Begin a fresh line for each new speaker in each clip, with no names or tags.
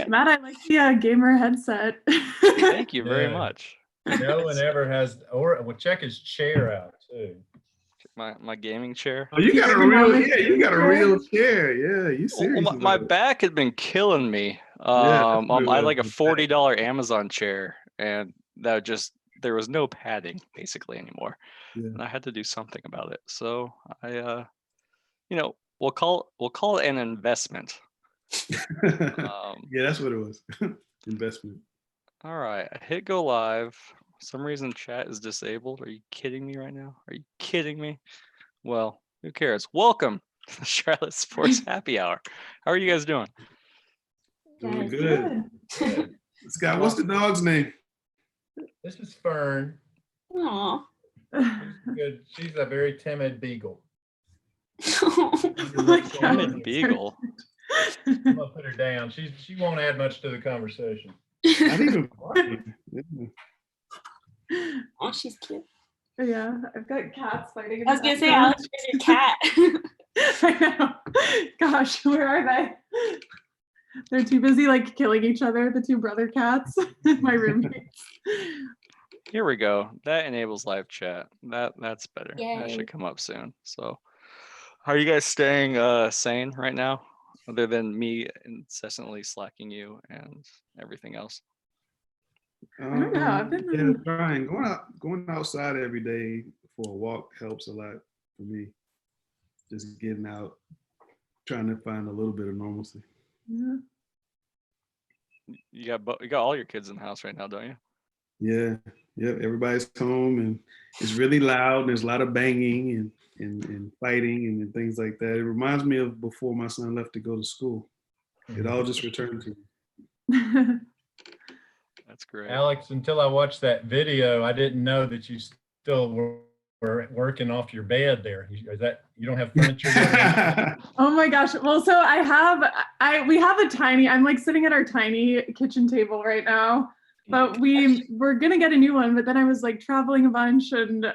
Matt, I like the gamer headset.
Thank you very much.
No one ever has, or well, check his chair out too.
My gaming chair.
Oh, you got a real, you got a real chair. Yeah, you serious?
Well, my back had been killing me.
Yeah,
I had like a $40 Amazon chair, and there was no padding basically anymore.
Yeah.
And I had to do something about it. So I, we'll call it an investment.
Yeah, that's what it was. Investment.
All right, I hit go live. For some reason chat is disabled. Are you kidding me right now? Are you kidding me? Well, who cares? Welcome to the Charlotte Sports Happy Hour. How are you guys doing?
Doing good. Scott, what's the dog's name?
This is Fern.
Aww.
She's good. She's a very timid beagle.
Timid beagle.
I'm gonna put her down. She won't add much to the conversation.
Not even barking.
Oh, she's cute.
Yeah, I've got cats fighting.
I was gonna say, Alex, where's your cat?
I know. Gosh, where are they? They're too busy like killing each other, the two brother cats, my roommates.
Here we go. That enables live chat. That's better.
Yay.
That should come up soon. So how are you guys staying sane right now? Other than me incessantly slacking you and everything else.
I don't know. I've been
trying. Going outside every day for a walk helps a lot for me. Just getting out, trying to find a little bit of normalcy.
Yeah.
You got all your kids in the house right now, don't you?
Yeah. Everybody's home, and it's really loud. And there's a lot of banging and fighting and things like that. It reminds me of before my son left to go to school. It all just returned to me.
That's great.
Alex, until I watched that video, I didn't know that you still were working off your bed there. Is that, you don't have furniture?
Oh my gosh. Well, so we have a tiny, I'm like sitting at our tiny kitchen table right now, but we're going to get a new one. But then I was like traveling a bunch and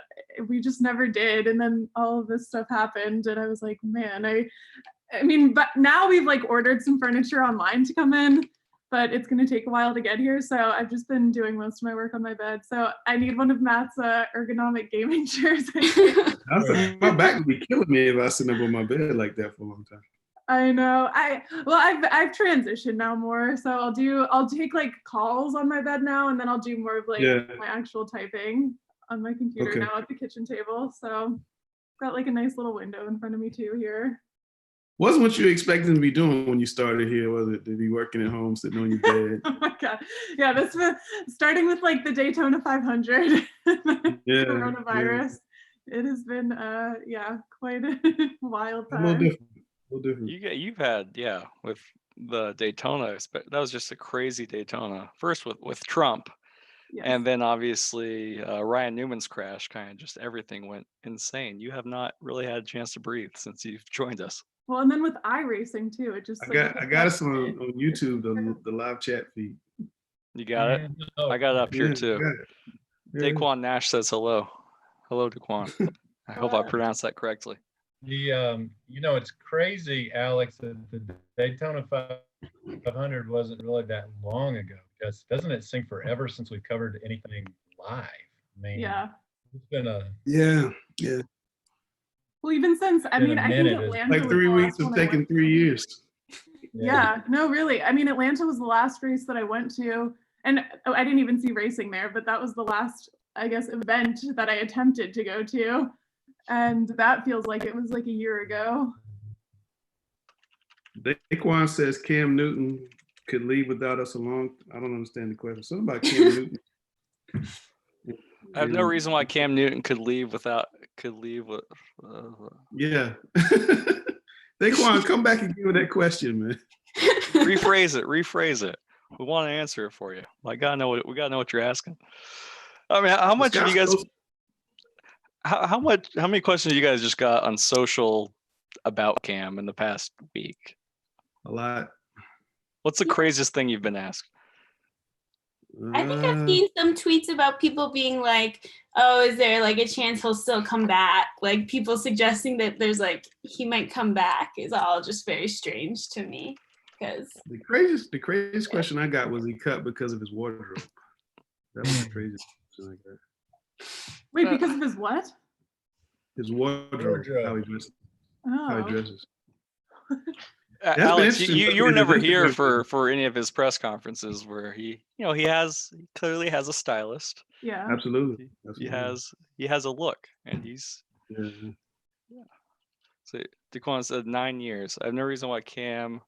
we just never did. And then all of this stuff happened. And I was like, man, I mean, but now we've like ordered some furniture online to come in, but it's going to take a while to get here. So I've just been doing most of my work on my bed. So I need one of Matt's ergonomic gaming chairs.
My back would be killing me if I sit up on my bed like that for a long time.
I know. I've transitioned now more. So I'll take like calls on my bed now, and then I'll do more of like my actual typing on my computer now at the kitchen table. So got like a nice little window in front of me too here.
Wasn't what you were expecting to be doing when you started here, was it? To be working at home, sitting on your bed?
Oh my God. Yeah, this was starting with like the Daytona 500, coronavirus. It has been, quite a wild time.
A little different.
You've had, with the Daytona, that was just a crazy Daytona. First with Trump, and then obviously Ryan Newman's crash, kind of just everything went insane. You have not really had a chance to breathe since you've joined us.
Well, and then with iRacing too, it just
I got us on YouTube, the live chat feed.
You got it? I got it up here too. Daquan Nash says hello. Hello, Daquan. I hope I pronounced that correctly.
It's crazy, Alex, that the Daytona 500 wasn't really that long ago. Because doesn't it seem forever since we've covered anything live? I mean, it's been a
Well, even since, I think Atlanta
like 3 weeks has taken 3 years.
Yeah, no, really. I mean, Atlanta was the last race that I went to, and I didn't even see racing there, but that was the last, I guess, event that I attempted to go to. And that feels like it was like a year ago.
Daquan says Cam Newton could leave without us along. I don't understand the question. Something about Cam Newton.
I have no reason why Cam Newton could leave with.
Yeah. Daquan, come back and give me that question, man.
Rephrase it. We want to answer it for you. We gotta know what you're asking. I mean, how much have you guys? How many questions you guys just got on social about Cam in the past week?
A lot.
What's the craziest thing you've been asked?
I think I've seen some tweets about people being like, oh, is there like a chance he'll still come back? Like people suggesting that there's like, he might come back is all just very strange to me. because
The craziest question I got was he cut because of his wardrobe. That was the craziest question I got.
Wait, because of his what?
His wardrobe, how he dresses. How he
Oh.
dresses. That's been
Alex,
interesting
you were
looking at
never
his
here
Instagram
for any of his press conferences where he clearly has a stylist.
Yeah.
Absolutely.
He has a look, and he's
Yeah.
so Daquan said 9 years. I have no reason why Cam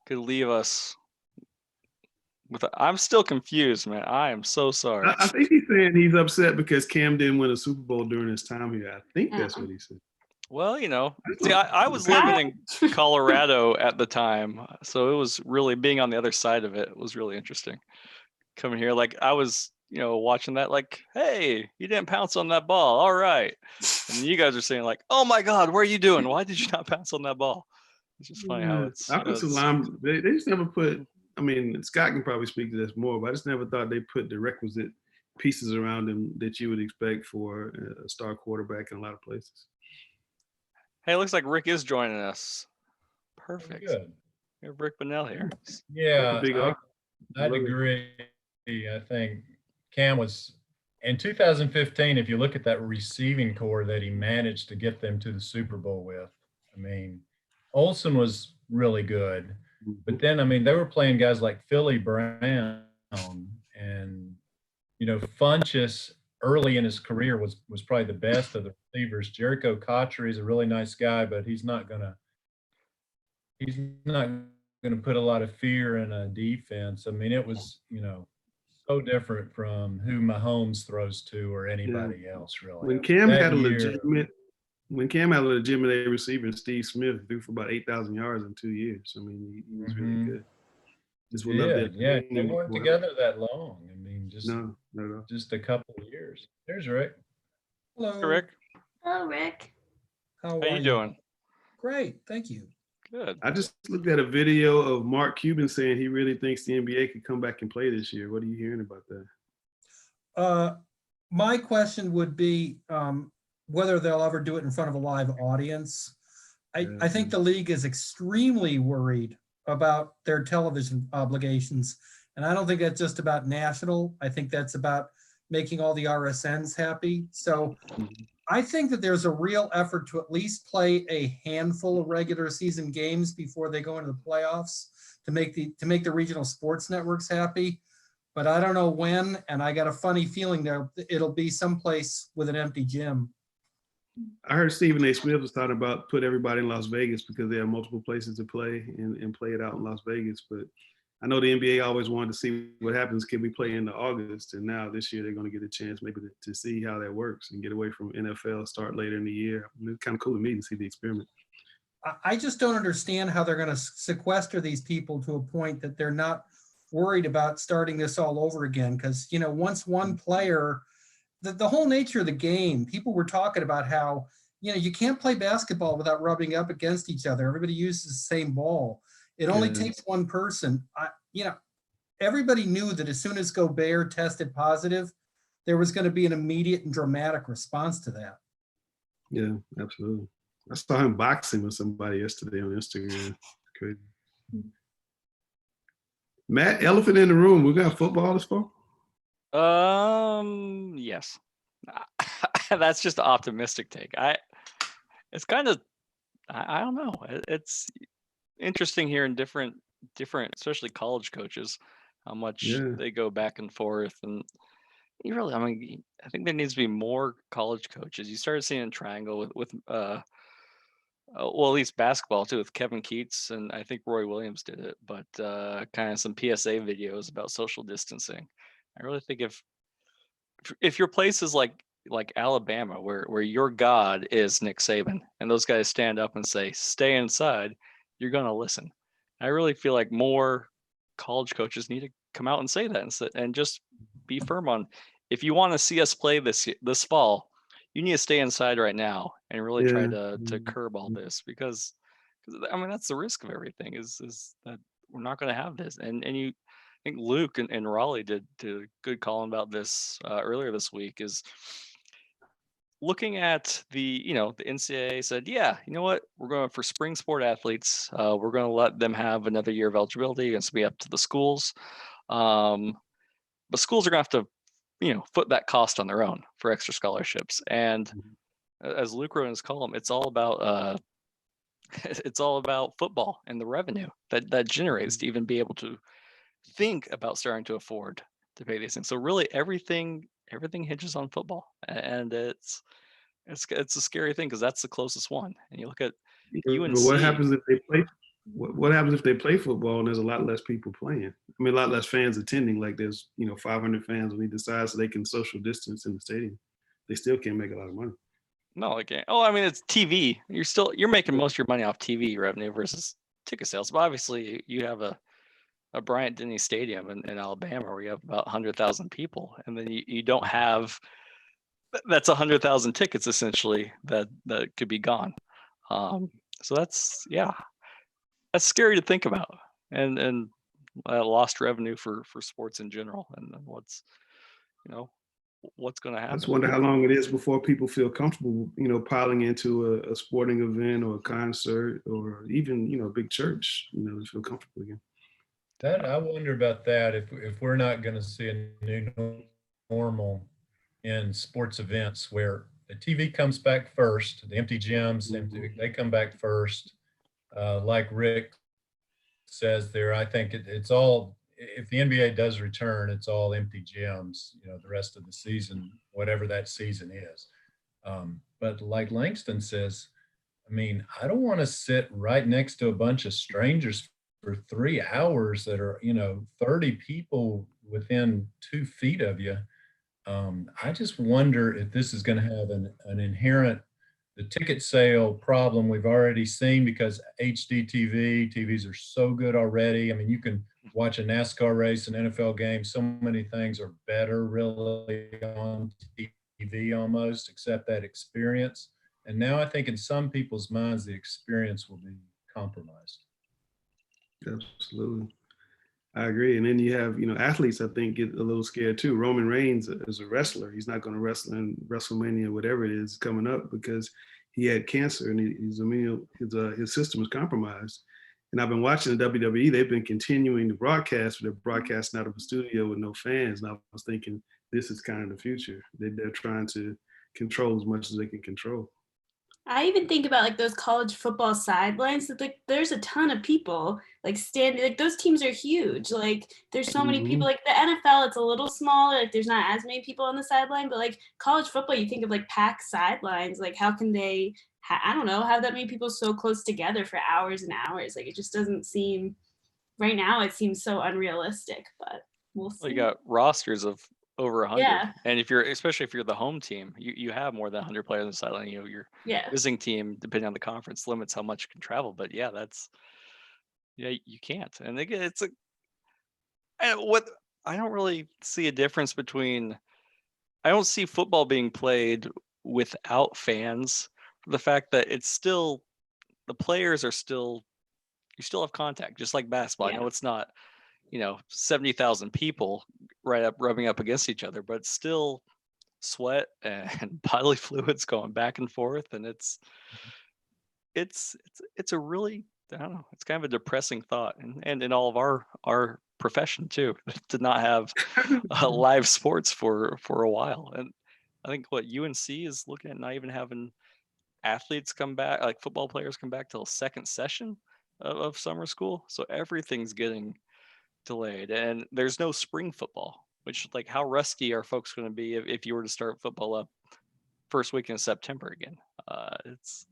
could leave us with I'm still confused, man. I am so sorry.
I think he's saying he's upset because Cam didn't win a Super Bowl during his time here. I think that's what he said.
Well, see, I was living in Colorado at the time, so it was really being on the other side of it was really interesting. Coming here, like I was, watching that, like, hey, you didn't pounce on that ball, all right. And then you guys are saying, like, oh my God, what are you doing? Why did you not pounce on that ball? It's just funny how it's.
Offensive line, they just never put. I mean, Scott can probably speak to this more, but I just never thought they put the requisite pieces around him that you would expect for a star quarterback in a lot of places.
Hey, it looks like Rick is joining us. Perfect.
Good.
We have Rick Bonnell here.
Yeah,
Big
I'd agree. I think Cam was in 2015. If you look at that receiving core that he managed to get them to the Super Bowl with, I mean, Olsen was really good, but then they were playing guys like Philly Brown and Funchess early in his career was probably the best of the receivers. Jericho Cotchery is a really nice guy, but he's not gonna put a lot of fear in a defense. I mean, it was so different from who Mahomes throws to or anybody else really.
When Cam had a legitimate receiver, Steve Smith threw for about 8,000 yards in 2 years. I mean, he was really good. Just would love that.
Yeah, they weren't together that long. I mean,
no, not at all.
Just a couple of years. There's Rick.
Hello.
Hey, Rick.
hello, Rick.
How
How you doing?
Great, thank you.
Good.
I just looked at a video of Mark Cuban saying he really thinks the NBA could come back and play this year. What are you hearing about that?
My question would be whether they'll ever do it in front of a live audience. I think the league is extremely worried about their television obligations. And I don't think that's just about national. I think that's about making all the RSNs happy. So I think that there's a real effort to at least play a handful of regular season games before they go into the playoffs to make the regional sports networks happy. But I don't know when, and I got a funny feeling that it'll be someplace with an empty gym.
I heard Stephen A. Smith was talking about put everybody in Las Vegas because they have multiple places to play and play it out in Las Vegas. But I know the NBA always wanted to see what happens. Can we play into August? And now this year they're going to get a chance maybe to see how that works and get away from NFL, start later in the year. I mean, it's kind of cool to me to see the experiment.
I just don't understand how they're going to sequester these people to a point that they're not worried about starting this all over again. Because, once one player, the whole nature of the game, people were talking about how, you can't play basketball without rubbing up against each other. Everybody uses the same ball. It only takes one person. Everybody knew that as soon as Gobert tested positive, there was going to be an immediate and dramatic response to that.
Yeah, absolutely. I saw him boxing with somebody yesterday on Instagram. Crazy. Matt, elephant in the room. We got football this fall?
Yes. That's just an optimistic take. It's kind of, I don't know. It's interesting hearing different, especially college coaches, how much they go back and forth. And you really, I think there needs to be more college coaches. You started seeing a triangle with well, at least basketball too, with Kevin Keats, and I think Roy Williams did it, but kind of some PSA videos about social distancing. I really think if your place is like Alabama, where your god is Nick Saban, and those guys stand up and say, stay inside, you're going to listen. I really feel like more college coaches need to come out and say that and just be firm on, if you want to see us play this fall, you need to stay inside right now and really try to curb all this, because that's the risk of everything is that we're not going to have this. And I think Luke and Raleigh did a good call about this earlier this week. Is looking at the NCAA said, yeah, you know what, we're going for spring sport athletes. We're going to let them have another year of eligibility. It's going to be up to the schools. But schools are going to have to, foot that cost on their own for extra scholarships. And as Luke wrote in his column, it's all about football and the revenue that generates to even be able to think about starting to afford to pay these things. So really everything hinges on football, and it's a scary thing because that's the closest one. And you look at UNC.
But what happens if they play? What happens if they play football and there's a lot less people playing? I mean, a lot less fans attending. Like there's 500 fans when he decides so they can social distance in the stadium. They still can't make a lot of money.
No, I mean, it's TV. You're making most of your money off TV revenue versus ticket sales. But obviously, you have a Bryant-Denny Stadium in Alabama where you have about 100,000 people, and then you don't have. That's 100,000 tickets essentially that could be gone. So that's scary to think about, and lost revenue for sports in general, and what's going to happen.
I just wonder how long it is before people feel comfortable, piling into a sporting event or a concert or even, a big church, to feel comfortable again.
I wonder about that. If we're not going to see a new normal in sports events where the TV comes back first, the empty gyms, they come back first. Like Rick says there, I think it's all, if the NBA does return, it's all empty gyms, the rest of the season, whatever that season is. But like Langston says, I mean, I don't want to sit right next to a bunch of strangers for 3 hours that are, 30 people within 2 feet of you. I just wonder if this is going to have an inherent, the ticket sale problem we've already seen because HD TVs are so good already. I mean, you can watch a NASCAR race, an NFL game. So many things are better really on TV almost, except that experience. And now I think in some people's minds, the experience will be compromised.
Absolutely. I agree. And then you have, athletes, I think, get a little scared too. Roman Reigns is a wrestler. He's not going to wrestle in WrestleMania, whatever it is coming up, because he had cancer and his system is compromised. And I've been watching the WWE. They've been continuing to broadcast, but they're broadcasting out of a studio with no fans. And I was thinking, this is kind of the future. They're trying to control as much as they can control.
I even think about like those college football sidelines. Like there's a ton of people like standing. Like those teams are huge. Like there's so many people. Like the NFL, it's a little smaller. Like there's not as many people on the sideline. But like college football, you think of like packed sidelines. Like how can they? I don't know. Have that many people so close together for hours and hours? Like it just doesn't seem. Right now, it seems so unrealistic. But we'll see.
Well, you got rosters of over 100,
Yeah.
and especially if you're the home team, you have more than 100 players on the sideline. Your visiting team, depending on the conference, limits how much you can travel. But you can't. And again, I don't really see a difference between. I don't see football being played without fans. The fact that it's still, the players are still, you still have contact, just like basketball. I know it's not, 70,000 people rubbing up against each other, but it's still sweat and bodily fluids going back and forth. And it's a really, I don't know, it's kind of a depressing thought, and in all of our profession too, to not have live sports for a while. And I think what UNC is looking at not even having athletes come back, like football players come back till second session of summer school. So everything's getting delayed, and there's no spring football, which, like, how rusty are folks going to be if you were to start football up first week in September again? It's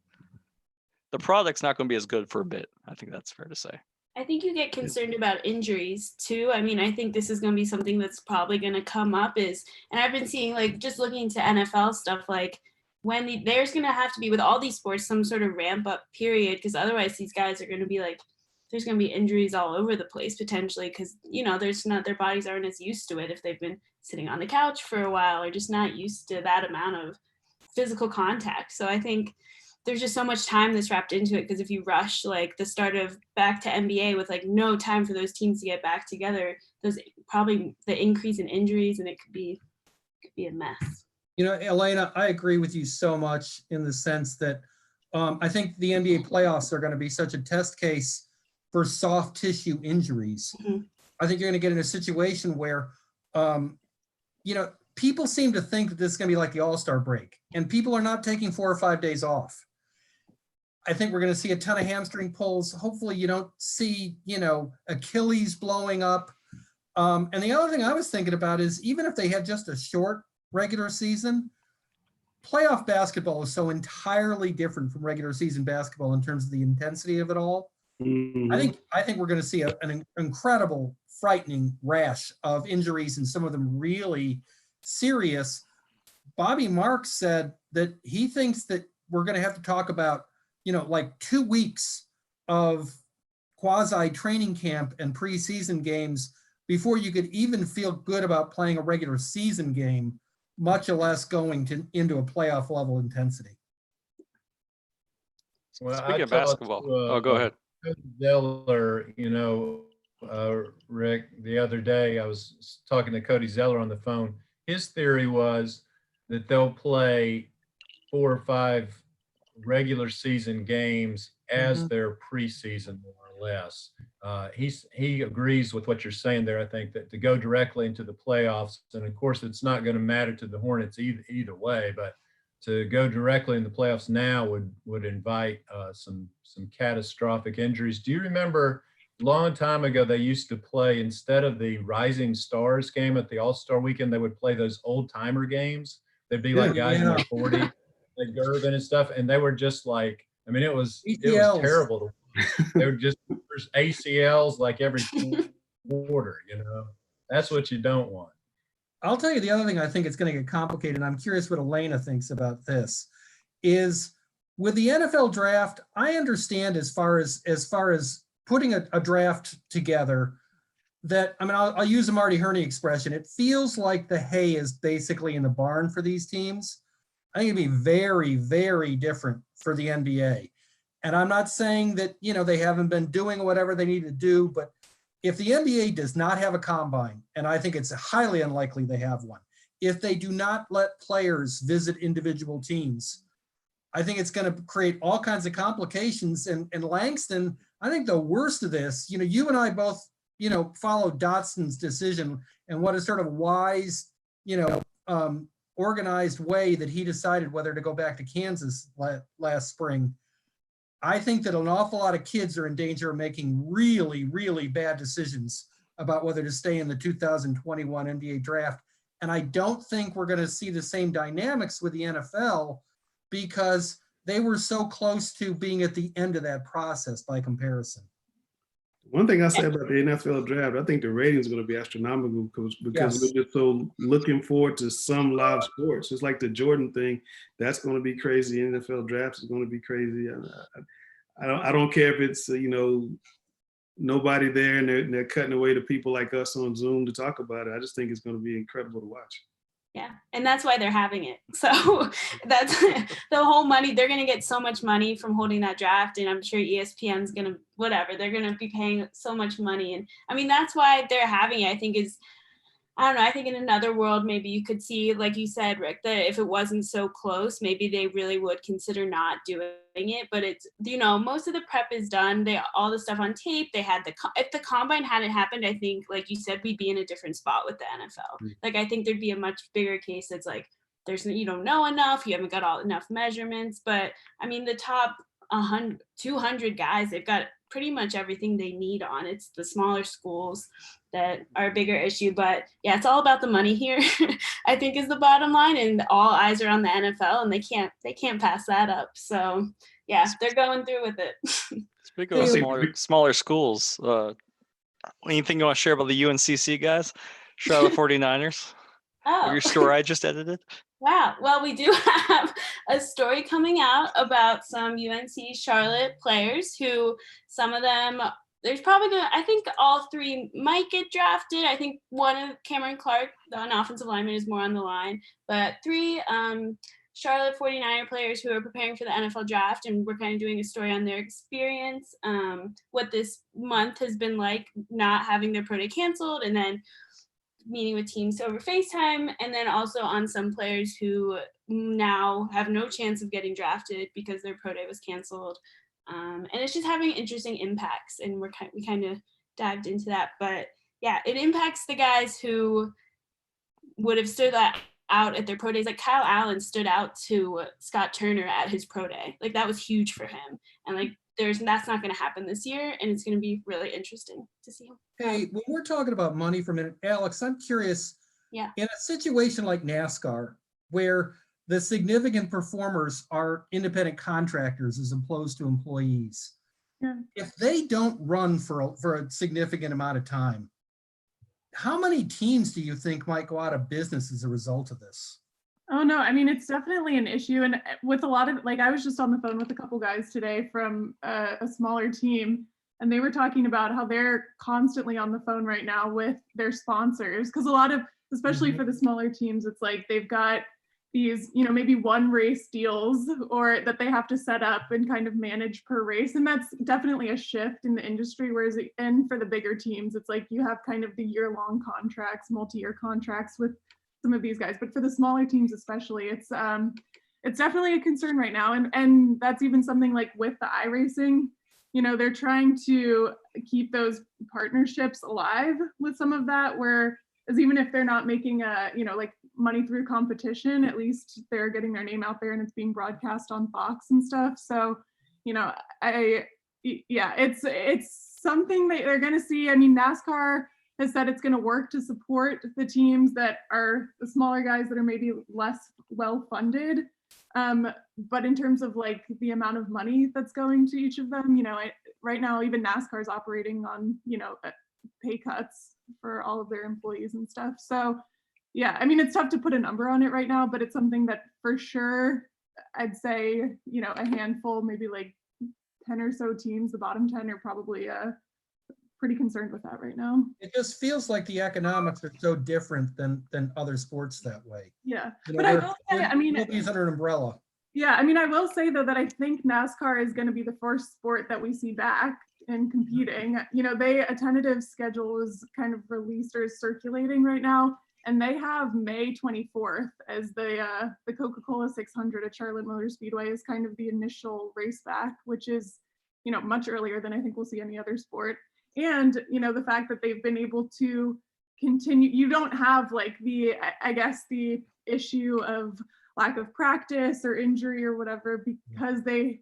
the product's not going to be as good for a bit. I think that's fair to say.
I think you get concerned about injuries too. I mean, I think this is going to be something that's probably going to come up and I've been seeing, like, just looking into NFL stuff, like when there's going to have to be, with all these sports, some sort of ramp up period, because otherwise these guys are going to be like, there's going to be injuries all over the place potentially, because their bodies aren't as used to it if they've been sitting on the couch for a while or just not used to that amount of physical contact. So I think there's just so much time that's wrapped into it, because if you rush like the start of back to NBA with like no time for those teams to get back together, there's probably the increase in injuries, and it could be a mess.
You know, Elena, I agree with you so much in the sense that I think the NBA playoffs are going to be such a test case for soft tissue injuries.
Mhm.
I think you're going to get in a situation where, you know, people seem to think that this is going to be like the All-Star break, and people are not taking 4 or 5 days off. I think we're going to see a ton of hamstring pulls. Hopefully you don't see, you know, Achilles blowing up. And the other thing I was thinking about is even if they had just a short regular season, playoff basketball is so entirely different from regular season basketball in terms of the intensity of it all.
Mhm.
I think we're going to see an incredible, frightening rash of injuries, and some of them really serious. Bobby Marks said that he thinks that we're going to have to talk about, you know, like 2 weeks of quasi training camp and preseason games before you could even feel good about playing a regular season game, much less going into a playoff level intensity.
Well,
Speaking
I
of
talked
basketball,
to,
go ahead.
Zeller, you know, Rick, the other day I was talking to Cody Zeller on the phone. His theory was that they'll play 4 or 5 regular season games as their preseason, more or less. He agrees with what you're saying there. I think that to go directly into the playoffs, and of course it's not going to matter to the Hornets either way, but to go directly in the playoffs now would invite some catastrophic injuries. Do you remember a long time ago they used to play, instead of the Rising Stars game at the All-Star weekend, they would play those old timer games. They'd be like guys in their 40s, like Gervin and stuff, and they were just like, I mean, it was terrible. They were just ACLs like every quarter, you know. That's what you don't want.
I'll tell you the other thing I think it's going to get complicated, and I'm curious what Elena thinks about this, is with the NFL draft, I understand as far as putting a draft together that, I mean, I'll use a Marty Herney expression. It feels like the hay is basically in the barn for these teams. I think it'd be very, very different for the NBA. And I'm not saying that, you know, they haven't been doing whatever they need to do, but if the NBA does not have a combine, and I think it's highly unlikely they have one, if they do not let players visit individual teams, I think it's going to create all kinds of complications. And Langston, I think the worst of this, you know, you and I both, you know, followed Dotson's decision and what a sort of wise, you know, organized way that he decided whether to go back to Kansas last spring. I think that an awful lot of kids are in danger of making really, really bad decisions about whether to stay in the 2021 NBA draft. And I don't think we're going to see the same dynamics with the NFL because they were so close to being at the end of that process by comparison.
One thing I say about the NFL draft, I think the ratings are going to be astronomical because we're just so looking forward to some live sports. It's like the Jordan thing. That's going to be crazy. NFL drafts is going to be crazy. I don't care if it's, you know, nobody there and they're cutting away to people like us on Zoom to talk about it. I just think it's going to be incredible to watch.
Yeah, and that's why they're having it. So that's the whole money. They're going to get so much money from holding that draft, and I'm sure ESPN's going to, whatever, they're going to be paying so much money. And I mean, that's why they're having it, I think is, I don't know, I think in another world, maybe you could see, like you said, Rick, that if it wasn't so close, maybe they really would consider not doing it. But it's, you know, most of the prep is done. All the stuff on tape. They had if the combine hadn't happened, I think, like you said, we'd be in a different spot with the NFL. Like, I think there'd be a much bigger case that's like, you don't know enough, you haven't got enough measurements. But I mean, the top 100, 200 guys, they've got pretty much everything they need on. It's the smaller schools that are a bigger issue, but yeah, it's all about the money here. I think is the bottom line, and all eyes are on the NFL, and they can't pass that up. So yeah, they're going through with it.
Speaking of smaller schools, anything you want to share about the UNCC guys, Charlotte 49ers? Of your story I just edited?
Wow. Well, we do have a story coming out about some UNC Charlotte players who, some of them, there's probably going to, I think all 3 might get drafted. I think one of Cameron Clark, an offensive lineman, is more on the line. But 3 Charlotte 49er players who are preparing for the NFL draft, and we're kind of doing a story on their experience, what this month has been like, not having their pro day canceled, and then meeting with teams over FaceTime, and then also on some players who now have no chance of getting drafted because their pro day was canceled. And it's just having interesting impacts, and we kind of dived into that. But yeah, it impacts the guys who would have stood out at their pro days. Like Kyle Allen stood out to Scott Turner at his pro day. Like that was huge for him. And like that's not going to happen this year, and it's going to be really interesting to see.
Hey, when we're talking about money for a minute, Alex, I'm curious.
Yeah.
In a situation like NASCAR, where the significant performers are independent contractors as opposed to employees, if they don't run for a significant amount of time, how many teams do you think might go out of business as a result of this?
Oh no, I mean, it's definitely an issue. And with a lot of, like, I was just on the phone with a couple guys today from a smaller team, and they were talking about how they're constantly on the phone right now with their sponsors. Because a lot of, especially for the smaller teams, it's like they've got these, you know, maybe one race deals or that they have to set up and kind of manage per race. And that's definitely a shift in the industry. Whereas and for the bigger teams, it's like you have kind of the year-long contracts, multi-year contracts with some of these guys. But for the smaller teams especially, it's definitely a concern right now. And that's even something like with the iRacing, you know, they're trying to keep those partnerships alive with some of that, where as even if they're not making you know, like money through competition, at least they're getting their name out there and it's being broadcast on Fox and stuff. So, you know, it's something that they're going to see. I mean, NASCAR has said it's going to work to support the teams that are the smaller guys that are maybe less well funded. But in terms of like the amount of money that's going to each of them, you know, right now, even NASCAR is operating on, you know, pay cuts for all of their employees and stuff. So yeah, I mean, it's tough to put a number on it right now, but it's something that for sure, I'd say, you know, a handful, maybe like 10 or so teams, the bottom 10 are probably pretty concerned with that right now.
It just feels like the economics are so different than other sports that way.
Yeah,
You know,
but I will say, I mean,
nobody's under an umbrella.
Yeah, I mean, I will say though that I think NASCAR is going to be the first sport that we see back in competing. You know, a tentative schedule is kind of released or is circulating right now, and they have May 24th as the Coca-Cola 600 at Charlotte Motor Speedway is kind of the initial race back, which is, you know, much earlier than I think we'll see any other sport. And, you know, the fact that they've been able to continue, you don't have like I guess the issue of lack of practice or injury or whatever, because they've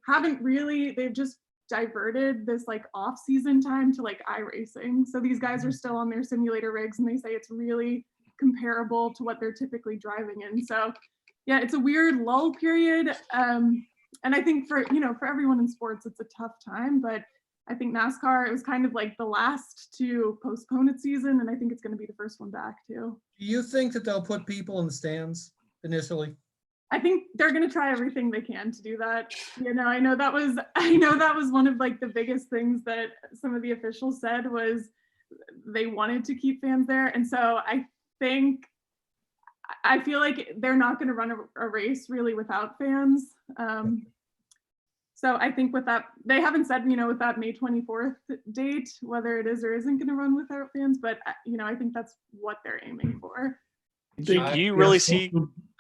just diverted this like off season time to like iRacing. So these guys are still on their simulator rigs and they say it's really comparable to what they're typically driving in. So yeah, it's a weird lull period. And I think for everyone in sports, it's a tough time, but I think NASCAR, it was kind of like the last to postpone its season, and I think it's going to be the first one back too.
Do you think that they'll put people in the stands initially?
I think they're going to try everything they can to do that. You know, I know that was one of like the biggest things that some of the officials said was they wanted to keep fans there, and so I feel like they're not going to run a race really without fans. So I think with that, they haven't said, you know, with that May 24th date, whether it is or isn't going to run without fans, but, you know, I think that's what they're aiming for.
Do you really see?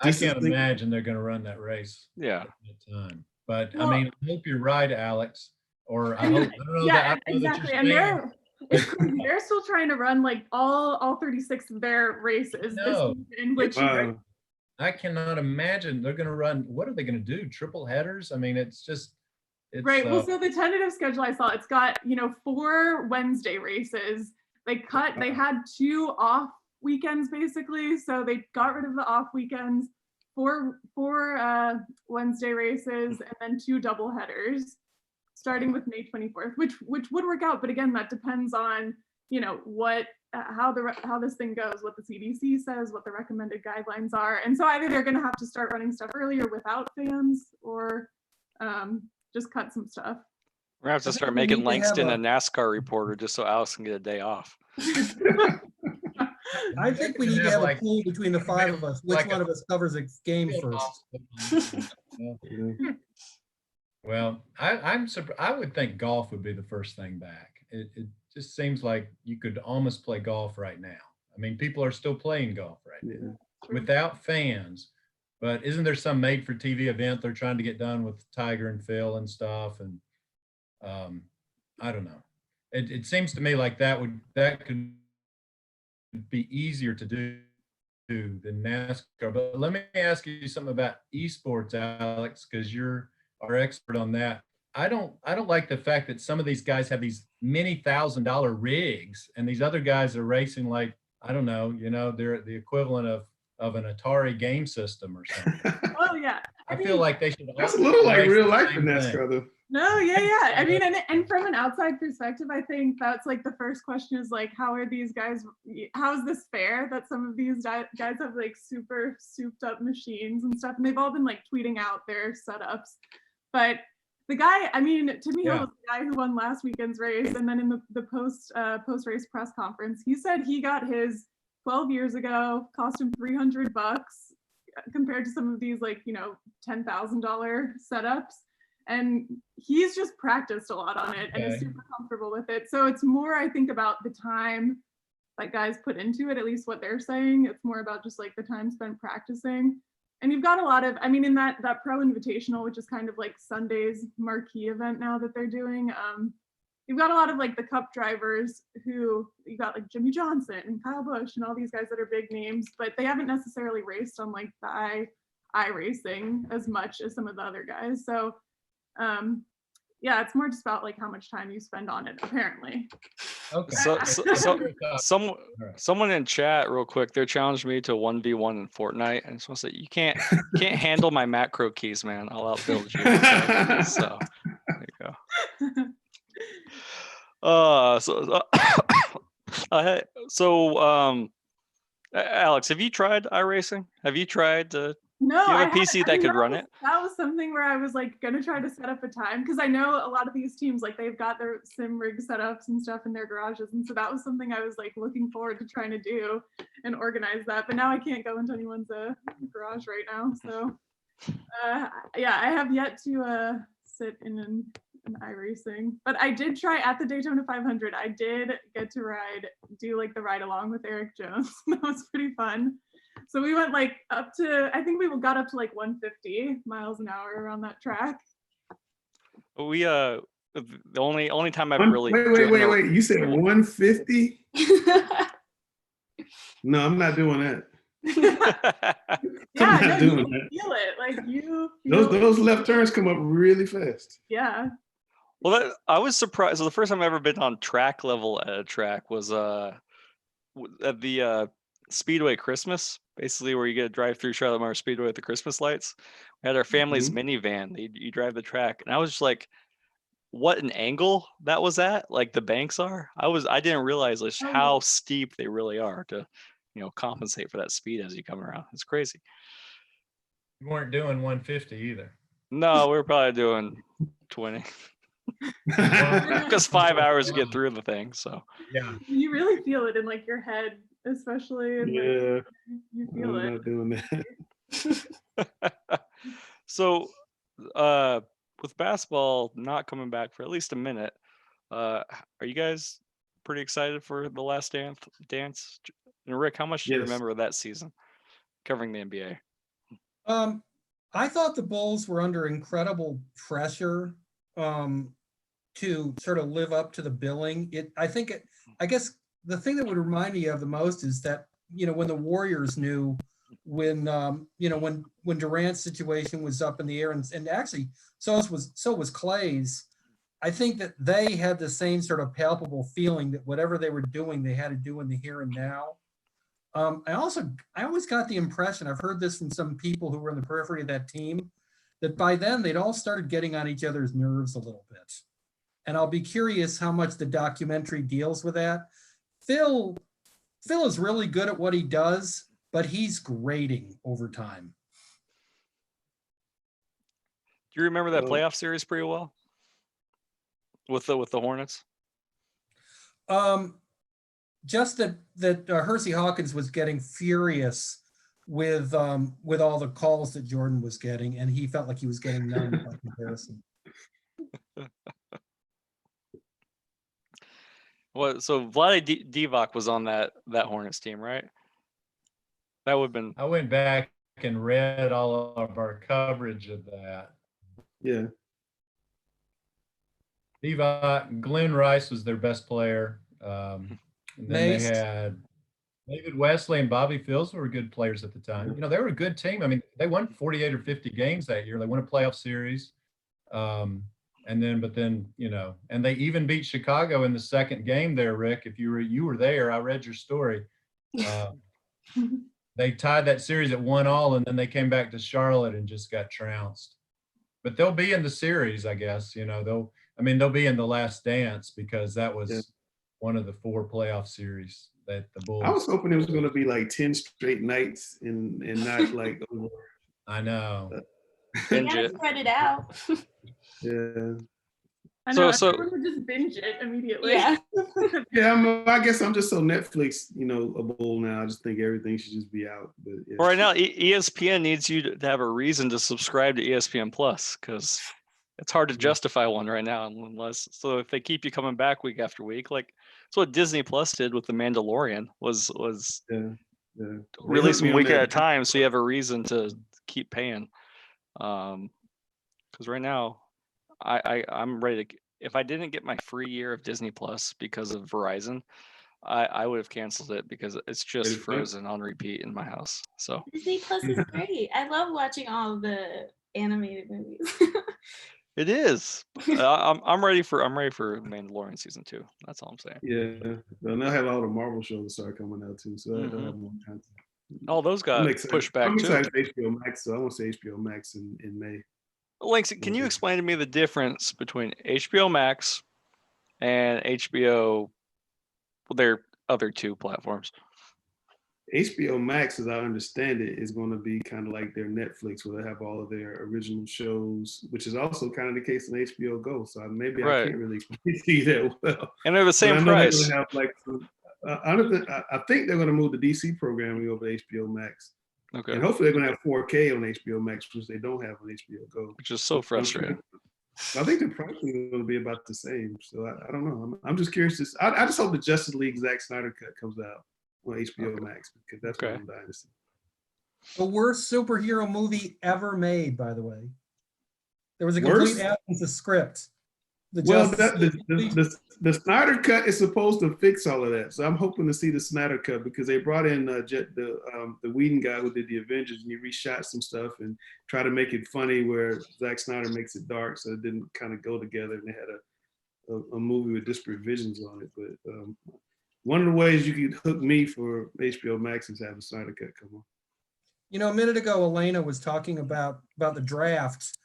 I can't imagine they're going to run that race.
Yeah.
At that time. But
Well,
I mean, I hope you're right, Alex. Or
I don't know exactly. And they're still trying to run like all 36 of their races this season, which
I cannot imagine they're going to run. What are they going to do? Triple headers? I mean, it's
right. Well, so the tentative schedule I saw, it's got, you know, 4 Wednesday races. They had 2 off weekends basically. So they got rid of the off weekends, 4 Wednesday races, and then 2 double headers starting with May 24th, which would work out. But again, that depends on, you know, how this thing goes, what the CDC says, what the recommended guidelines are. And so either they're going to have to start running stuff earlier without fans, or just cut some stuff.
We're gonna have to start making Langston a NASCAR reporter just so Alex can get a day off.
I think we need to have a pool between the 5 of us. Which one of us covers a game first?
Well, I'm surprised. I would think golf would be the first thing back. It just seems like you could almost play golf right now. I mean, people are still playing golf right now
Yeah.
without fans. But isn't there some made-for-TV event they're trying to get done with Tiger and Phil and stuff? And I don't know. It seems to me like that could be easier to do than NASCAR. But let me ask you something about eSports, Alex, because you're our expert on that. I don't like the fact that some of these guys have these many $1,000 rigs, and these other guys are racing like, I don't know, they're the equivalent of an Atari game system or something.
Oh yeah.
I feel like they should.
That's a little like
race
real
the
life
same
in
thing.
NASCAR, though.
No, yeah. I mean, and from an outside perspective, I think that's like the first question is like, how are these guys, how is this fair that some of these guys have like super souped up machines and stuff, and they've all been like tweeting out their setups. But the guy, I mean, to me,
Yeah.
it was the guy who won last weekend's race, and then in the post race press conference, he said he got his 12 years ago, cost him $300 compared to some of these like, $10,000 setups. And he's just practiced a lot on it and is super comfortable with it. So it's more, I think, about the time that guys put into it, at least what they're saying. It's more about just like the time spent practicing. And you've got a lot of, I mean, in that Pro Invitational, which is kind of like Sunday's marquee event now that they're doing, you've got a lot of like the Cup drivers who, you got like Jimmy Johnson and Kyle Busch and all these guys that are big names, but they haven't necessarily raced on like the iRacing as much as some of the other guys. So yeah, it's more just about like how much time you spend on it, apparently.
Okay.
Someone in chat real quick, they challenged me to 1v1 in Fortnite, and so I said, you can't handle my macro keys, man. I'll outbuild you. So there you go. Alex, have you tried iRacing? Have you tried to?
No,
do you have a PC that could run it?
That was something where I was like gonna try to set up a time, because I know a lot of these teams, like they've got their sim rig setups and stuff in their garages, and so that was something I was like looking forward to trying to do and organize that. But now I can't go into anyone's garage right now, so yeah, I have yet to sit in an iRacing. But I did try at the Daytona 500. I did get to do like the ride along with Eric Jones. That was pretty fun. So we went like up to, I think we got up to like 150 miles an hour around that track.
We the only time I've really
wait. You said 150? No, I'm not doing that.
Yeah,
I'm not
you
doing
can
that.
feel it. Like you
Those left turns come up really fast.
Yeah.
Well, I was surprised. So the first time I've ever been on track level at a track was at the Speedway Christmas, basically where you get to drive through Charlotte Motor Speedway with the Christmas lights. We had our family's minivan. You drive the track, and I was just like, what an angle that was at, like the banks are. I didn't realize just how steep they really are to compensate for that speed as you come around. It's crazy.
You weren't doing 150 either.
No, we were probably doing 20. Because 5 hours to get through the thing. So
yeah,
you really feel it in like your head, especially. And,
yeah,
like, you feel
I'm
it.
not doing that.
So with basketball not coming back for at least a minute, are you guys pretty excited for the Last Dance? And Rick, how much do you remember of that season covering the NBA?
I thought the Bulls were under incredible pressure to sort of live up to the billing. I guess the thing that would remind me of the most is that, when the Warriors knew when Durant's situation was up in the air, and actually so was Clay's. I think that they had the same sort of palpable feeling that whatever they were doing, they had to do in the here and now. I always got the impression, I've heard this from some people who were in the periphery of that team, that by then they'd all started getting on each other's nerves a little bit. And I'll be curious how much the documentary deals with that. Phil is really good at what he does, but he's grading over time.
Do you remember that playoff series pretty well with the Hornets?
Just that Hersey Hawkins was getting furious with all the calls that Jordan was getting, and he felt like he was getting none by comparison.
What? So Vlade Divac was on that Hornets team, right? That would have been.
I went back and read all of our coverage of that.
Yeah.
Glenn Rice was their best player. And then
Mace.
they had David Wesley and Bobby Fields were good players at the time. You know, they were a good team. I mean, they won 48 or 50 games that year. They won a playoff series. But then, you know, and they even beat Chicago in the second game there, Rick. If you were there, I read your story. They tied that series at 1-1, and then they came back to Charlotte and just got trounced. But they'll be in the series, I guess. You know, they'll be in the last dance because that was one of the 4 playoff series that the Bulls.
I was hoping it was going to be like 10 straight nights and not like over.
I know.
You gotta spread it out.
Yeah.
I know,
So-
everyone would just binge it immediately.
Yeah.
Yeah, I guess I'm just so Netflix, you know, a bull now. I just think everything should just be out. But yeah.
Right now, ESPN needs you to have a reason to subscribe to ESPN Plus because it's hard to justify one right now unless. So if they keep you coming back week after week, like that's what Disney Plus did with The Mandalorian was
Yeah.
release
They
them
hooked me
week
on
at a
that.
time, so you have a reason to keep paying. Because right now, I'm ready to. If I didn't get my free year of Disney Plus because of Verizon, I would have canceled it because it's just
Ready for it?
frozen on repeat in my house. So
Disney Plus is great. I love watching all the animated movies.
it is. I'm ready for Mandalorian season 2. That's all I'm saying.
Yeah. Well, they'll have all the Marvel shows that start coming out too. So they'll have more content.
All those got
I'm excited.
pushed back
I'm
too.
excited for HBO Max, so I want to say HBO Max in May.
Links, can you explain to me the difference between HBO Max and HBO, their other 2 platforms?
HBO Max, as I understand it, is going to be kind of like their Netflix, where they have all of their original shows, which is also kind of the case in HBO Go. So maybe I
Right.
can't really explain it to you that well.
And they're the
But
same
I know they're
price.
gonna have like I think they're going to move the DC programming over to HBO Max,
Okay.
and hopefully they're going to have 4K on HBO Max, which they don't have on HBO Go.
Which is so frustrating.
I think the pricing is going to be about the same. So I don't know. I'm just curious. I just hope the Justice League Zack Snyder cut comes out on HBO Max because that's what I'm dying to see.
The worst superhero movie ever made, by the way. There was a
Worst?
complete absence of script.
Well, the Snyder cut is supposed to fix all of that. So I'm hoping to see the Snyder cut because they brought in the Whedon guy who did the Avengers, and he reshot some stuff and tried to make it funny where Zack Snyder makes it dark, so it didn't kind of go together. And they had a movie with disparate visions on it. But one of the ways you could hook me for HBO Max is have a Snyder cut come on.
You know, a minute ago, Elena was talking about the draft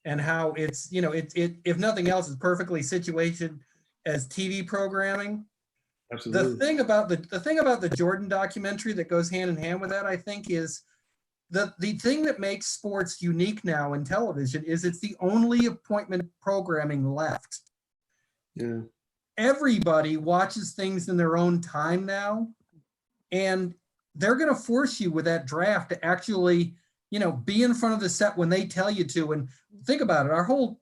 and how it's, you know, it if nothing else, is perfectly situated as TV programming.
Absolutely.
The thing about the Jordan documentary that goes hand in hand with that, I think, is the thing that makes sports unique now in television is it's the only appointment programming left.
Yeah.
Everybody watches things in their own time now, and they're going to force you with that draft to actually, you know, be in front of the set when they tell you to. And think about it, our whole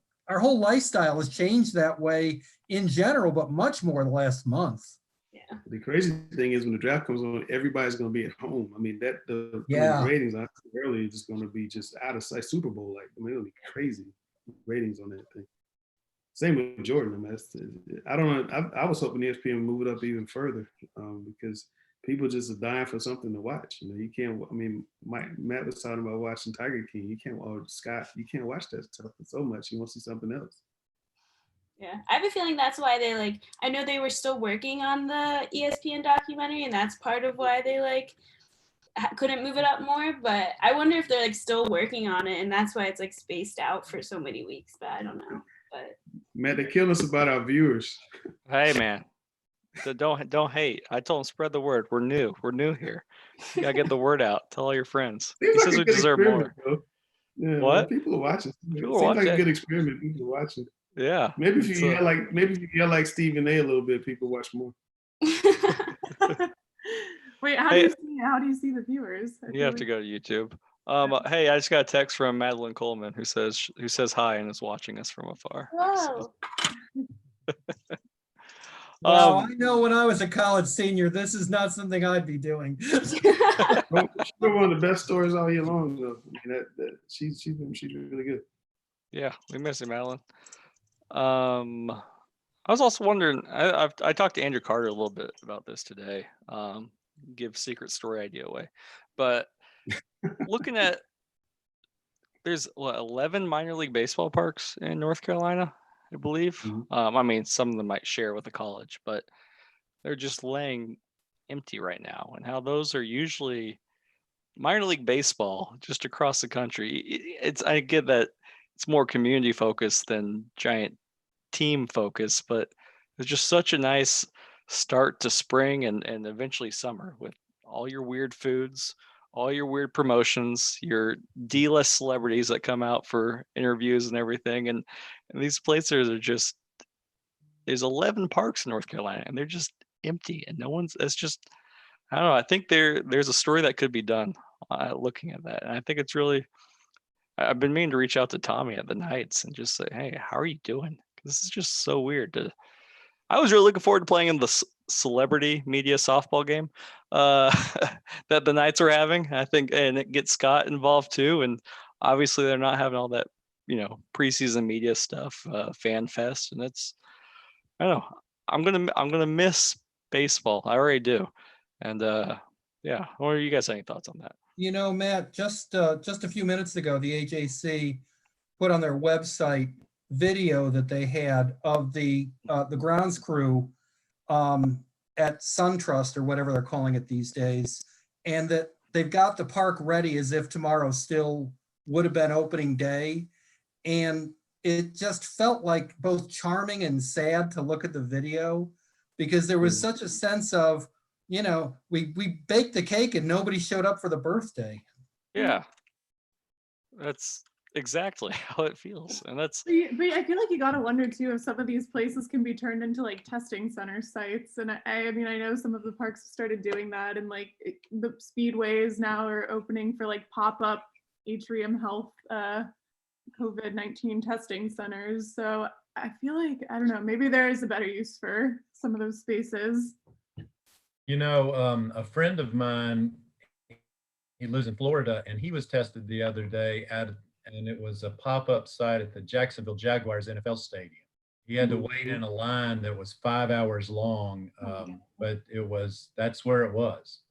lifestyle has changed that way in general, but much more the last month.
Yeah.
The crazy thing is when the draft comes on, everybody's going to be at home. I mean, the ratings I said earlier is just going to be just out of sight. Super Bowl, like, I mean, it'll be crazy ratings on that thing. Same with Jordan. I mean, I don't know. I was hoping ESPN would move it up even further because people just are dying for something to watch. You know, you can't. I mean, Matt was talking about watching Tiger King. You can't. Or Scott, you can't watch that stuff so much. You want to see something else.
Yeah, I have a feeling that's why they I know they were still working on the ESPN documentary, and that's part of why they couldn't move it up more. But I wonder if they're still working on it, and that's why it's spaced out for so many weeks. But I don't know. But
Matt, they kill us about our viewers.
Hey man, don't hate. I told them spread the word. We're new here. You gotta get the word out. Tell all your friends. He says we deserve more.
Yeah,
what?
People are watching.
People
Seems like
watching.
a good experiment. People are watching.
Yeah.
Maybe if you yell like Stephen A. a little bit, people watch more.
Wait, how do you see the viewers?
You have to go to YouTube. Hey, I just got a text from Madeline Coleman who says hi and is watching us from afar.
Whoa.
Well, I know when I was a college senior, this is not something I'd be doing.
She's been one of the best stories all year long, though. I mean, she's really good.
Yeah, we miss him, Alan. I was also wondering. I talked to Andrew Carter a little bit about this today. Give secret story idea away, but looking at there's 11 minor league baseball parks in North Carolina, I believe.
Mhm.
I mean, some of them might share with the college, but they're just laying empty right now. And how those are usually minor league baseball just across the country. I get that it's more community focused than giant team focus, but it's just such a nice start to spring and eventually summer with all your weird foods, all your weird promotions, your D-list celebrities that come out for interviews and everything. And these places are just, there's 11 parks in North Carolina and they're just empty and no one's, it's just, I don't know. I think there's a story that could be done looking at that. And I think it's really, I've been meaning to reach out to Tommy at the Knights and just say, hey, how are you doing? This is just so weird. I was really looking forward to playing in the celebrity media softball game that the Knights are having. I think, and it gets Scott involved too. And obviously, they're not having all that, preseason media stuff, fan fest, and it's, I don't know. I'm gonna miss baseball. I already do, and yeah. What are you guys any thoughts on that?
Matt, just a few minutes ago, the AJC put on their website video that they had of the grounds crew at SunTrust or whatever they're calling it these days, and that they've got the park ready as if tomorrow still would have been opening day. And it just felt like both charming and sad to look at the video because there was such a sense of, we baked the cake and nobody showed up for the birthday.
Yeah, that's exactly how it feels, and that's.
But I feel like you gotta wonder too if some of these places can be turned into like testing center sites. And I mean, I know some of the parks have started doing that, and like the speedways now are opening for like pop-up atrium health COVID-19 testing centers. So I feel like, I don't know, maybe there is a better use for some of those spaces.
A friend of mine, he lives in Florida, and he was tested the other day and it was a pop-up site at the Jacksonville Jaguars NFL Stadium. He had to wait in a line that was 5 hours long, but that's where it was.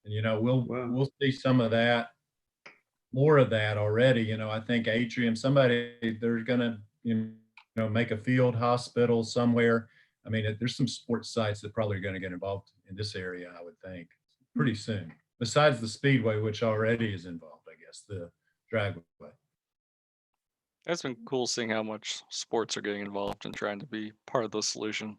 And we'll see some of that, more of that already. I think Atrium, they're gonna make a field hospital somewhere. I mean, there's some sports sites that probably are going to get involved in this area, I would think, pretty soon. Besides the Speedway, which already is involved, I guess, the Dragway.
That's been cool seeing how much sports are getting involved and trying to be part of the solution,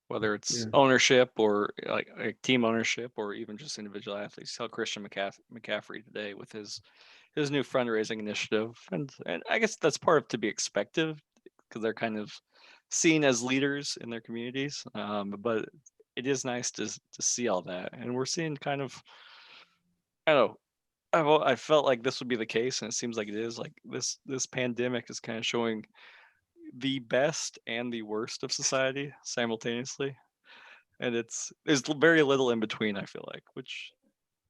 whether it's ownership or like team ownership or even just individual athletes. Tell Christian McCaffrey today with his new fundraising initiative, and I guess that's part of to be expected because they're kind of seen as leaders in their communities. But it is nice to see all that, and we're seeing kind of, I don't know. I felt like this would be the case, and it seems like it is. Like this pandemic is kind of showing the best and the worst of society simultaneously, and there's very little in between. I feel like, which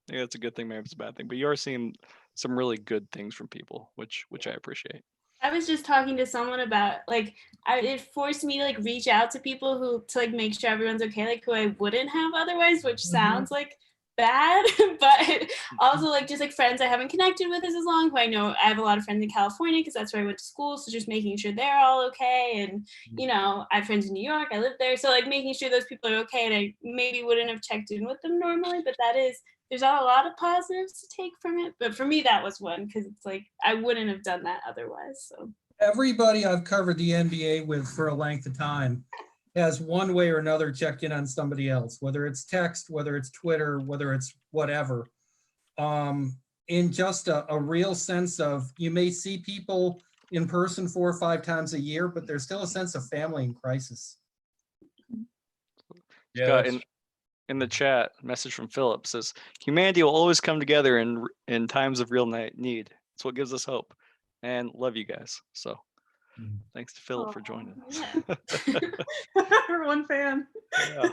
that's a good thing, maybe it's a bad thing, but you are seeing some really good things from people, which I appreciate.
I was just talking to someone about it forced me to reach out to people to make sure everyone's okay, who I wouldn't have otherwise, which sounds bad, but also just friends I haven't connected with as long, who I know I have a lot of friends in California because that's where I went to school, so just making sure they're all okay. And I have friends in New York, I live there, so making sure those people are okay, and I maybe wouldn't have checked in with them normally, but there's not a lot of positives to take from it, but for me that was one, because it's I wouldn't have done that otherwise. So
everybody I've covered the NBA with for a length of time has one way or another checked in on somebody else, whether it's text, whether it's Twitter, whether it's whatever, in just a real sense of, you may see people in person 4 or 5 times a year, but there's still a sense of family in crisis.
Yeah. In the chat, message from Philip says, humanity will always come together in times of real need. It's what gives us hope, and love you guys. So Thanks to Philip for joining us.
We're one fan.
Yeah.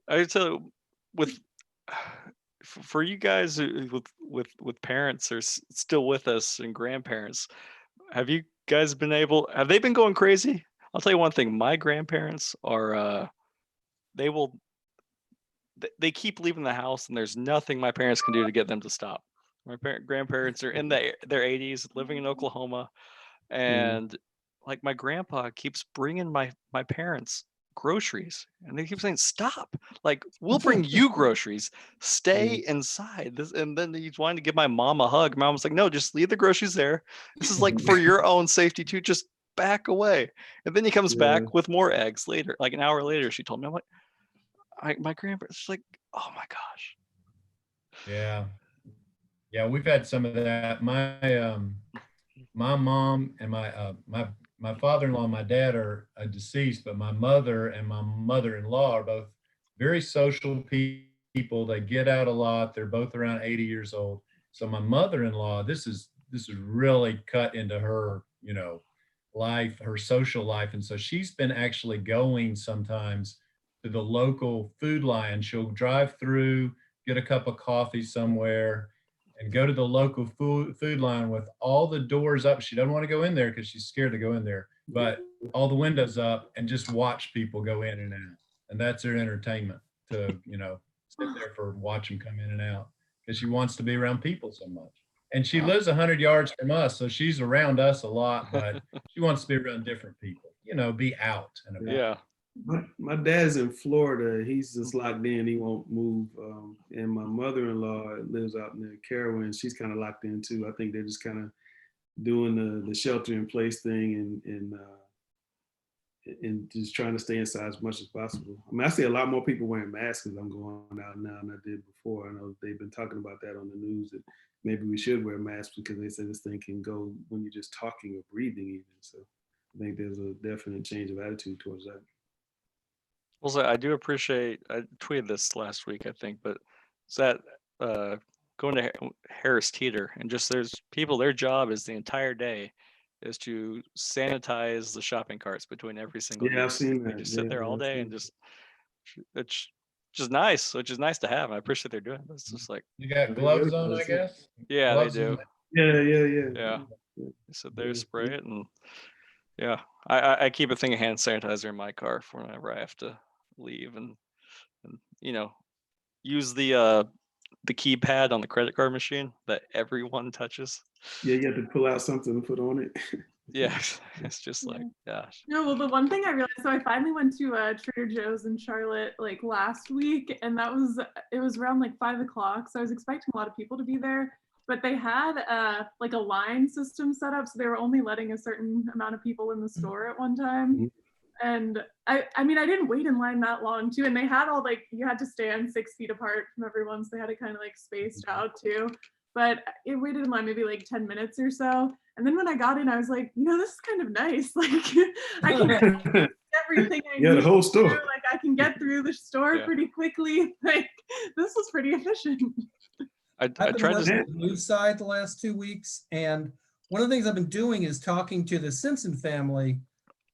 I tell you, with for you guys with parents or still with us and grandparents, have you guys been able? Have they been going crazy? I'll tell you one thing. My grandparents are. They will. They keep leaving the house, and there's nothing my parents can do to get them to stop. My grandparents are in their 80s, living in Oklahoma, and like my grandpa keeps bringing my parents groceries, and they keep saying, "Stop! Like we'll bring you groceries. Stay inside." This, and then he's wanting to give my mom a hug. Mom was like, "No, just leave the groceries there. This is like for your own safety too. Just back away." And then he comes back with more eggs later, like an hour later. She told me, "I'm like." My grandparents like, oh my gosh.
Yeah. Yeah, we've had some of that. My mom and my father-in-law and my dad are deceased, but my mother and my mother-in-law are both very social people. They get out a lot. They're both around 80 years old. So my mother-in-law, this is really cut into her, life, her social life. And so she's been actually going sometimes to the local Food Lion. She'll drive through, get a cup of coffee somewhere, and go to the local food line with all the doors up. She doesn't want to go in there because she's scared to go in there, but all the windows up and just watch people go in and out. And that's her entertainment to, sit there for watch them come in and out because she wants to be around people so much. And she lives 100 yards from us, so she's around us a lot, but she wants to be around different people, be out and about.
Yeah.
My dad's in Florida. He's just locked in. He won't move. And my mother-in-law lives out near Carowin. She's kind of locked in too. I think they're just kind of doing the shelter-in-place thing and just trying to stay inside as much as possible. I mean, I see a lot more people wearing masks as I'm going out now than I did before. I know they've been talking about that on the news, that maybe we should wear masks because they say this thing can go when you're just talking or breathing even. So I think there's a definite change of attitude towards that.
Also, I do appreciate, I tweeted this last week, I think, but it's that going to Harris Teeter and just there's people, their job is the entire day is to sanitize the shopping carts between every single
Yeah, I've
use.
seen
They
that.
just sit there all
I've
day
seen
and it's just nice, which is nice to have. I appreciate they're doing it. It's just like,
You got gloves on, I guess?
yeah,
Gloves
they do.
Yeah.
They sit there, spray it, and yeah, I keep a thing of hand sanitizer in my car for whenever I have to leave and use the keypad on the credit card machine that everyone touches.
Yeah, you have to pull out something to put on it.
Yeah, it's just like, gosh.
No, well, the one thing I realized, so I finally went to Trader Joe's in Charlotte like last week, and it was around like 5 o'clock, so I was expecting a lot of people to be there, but they had like a line system set up, so they were only letting a certain amount of people in the store at one time. And I mean, I didn't wait in line that long too, and they had all like, you had to stand 6 feet apart from everyone, so they had it kind of like spaced out too. But it waited in line maybe like 10 minutes or so. And then when I got in, I was like, this is kind of nice. Like I can get everything I need.
The whole store.
Like I can get through the store pretty quickly. Like this was pretty efficient.
I've been working the news side the last 2 weeks, and one of the things I've been doing is talking to the Simpson family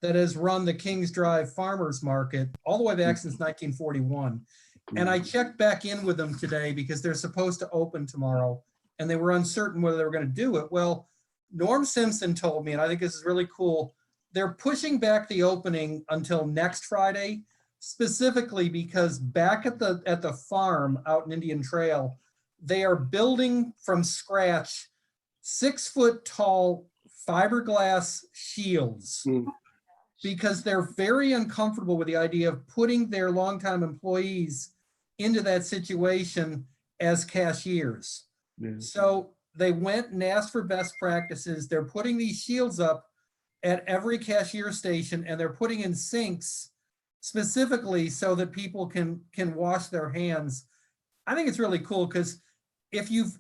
that has run the Kings Drive Farmers Market all the way back since 1941. And I checked back in with them today because they're supposed to open tomorrow, and they were uncertain whether they were going to do it. Well, Norm Simpson told me, and I think this is really cool, they're pushing back the opening until next Friday, specifically because back at the farm out in Indian Trail, they are building from scratch 6-foot tall fiberglass shields because they're very uncomfortable with the idea of putting their longtime employees into that situation as cashiers. So they went and asked for best practices. They're putting these shields up at every cashier station, and they're putting in sinks specifically so that people can wash their hands. I think it's really cool because if you've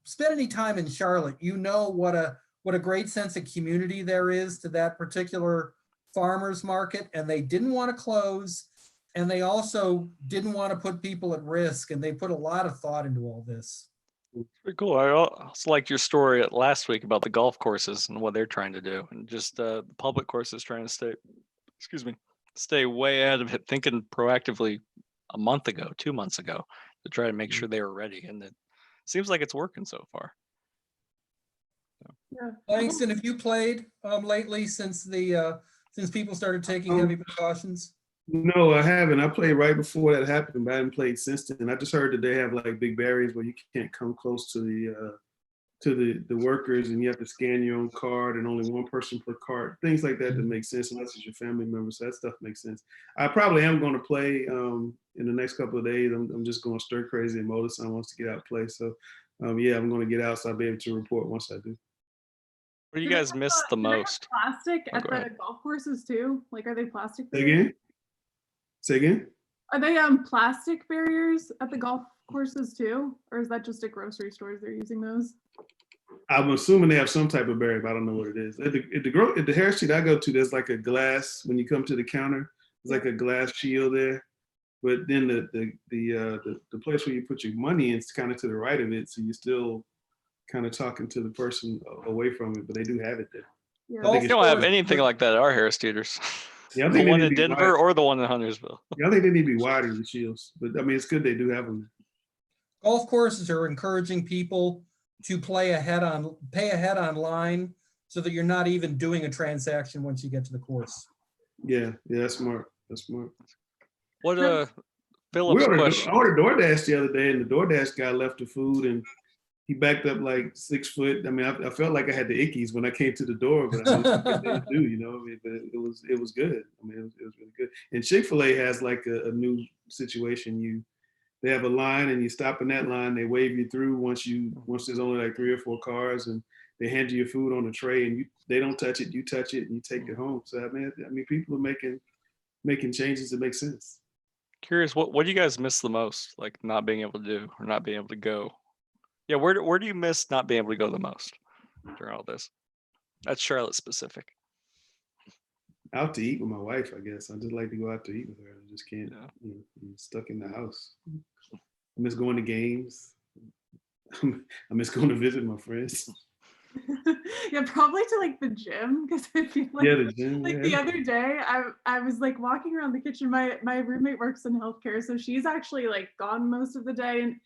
spent any time in Charlotte, what a great sense of community there is to that particular farmers market, and they didn't want to close, and they also didn't want to put people at risk, and they put a lot of thought into all this.
Pretty cool. I also liked your story last week about the golf courses and what they're trying to do, and just the public courses trying to stay way ahead of it, thinking proactively a month ago, 2 months ago, to try to make sure they were ready. And it seems like it's working so far.
Yeah.
Langston, have you played lately since people started taking heavy precautions?
No, I haven't. I played right before that happened, but I haven't played since then. I just heard that they have like big barriers where you can't come close to the workers, and you have to scan your own card, and only one person per card. Things like that make sense unless it's your family member. So that stuff makes sense. I probably am going to play in the next couple of days. I'm just going stir crazy, and Motor Son wants to get out and play. So yeah, I'm going to get out, so I'll be able to report once I do.
What do you guys miss the most?
Plastic
Oh,
at
go
the
ahead.
golf courses too? Like, are they plastic?
Say again? Say again?
Are they plastic barriers at the golf courses too, or is that just at grocery stores they're using those?
I'm assuming they have some type of barrier, but I don't know what it is. At the hair street I go to, there's like a glass when you come to the counter. There's like a glass shield there, but then the place where you put your money in is kind of to the right of it, so you're still kind of talking to the person away from it. But they do have it there.
Yeah.
They don't have anything like that at our Harris Theaters.
Yeah, I
The
think
one
they
in
need to be
Denver
wide.
or the one in Huntersville.
Yeah, I think they need to be wider, the shields. But I mean, it's good they do have them.
Golf courses are encouraging people to pay ahead online so that you're not even doing a transaction once you get to the course.
Yeah, that's smart. That's smart.
What
We
Philip's question?
I ordered DoorDash the other day, and the DoorDash guy left the food, and he backed up like 6 foot. I mean, I felt like I had the ickies when I came to the door, but I mean, it's what they do, you know. I mean, but it was good. I mean, it was really good. And Chick-fil-A has like a new situation. They have a line, and you stop in that line. They wave you through once there's only like 3 or 4 cars, and they hand you your food on a tray, and they don't touch it. You touch it, and you take it home. So I mean, people are making changes that make sense.
Curious, what do you guys miss the most? Like not being able to do or not being able to go? Yeah, where do you miss not being able to go the most during all this? That's Charlotte specific.
Out to eat with my wife, I guess. I just like to go out to eat with her. I just can't.
Yeah.
I'm stuck in the house. I miss going to games. I miss going to visit my friends.
Yeah, probably to like the gym, because I feel like,
The gym.
like the other day I was like walking around the kitchen. My roommate works in healthcare, so she's actually like gone most of the day, and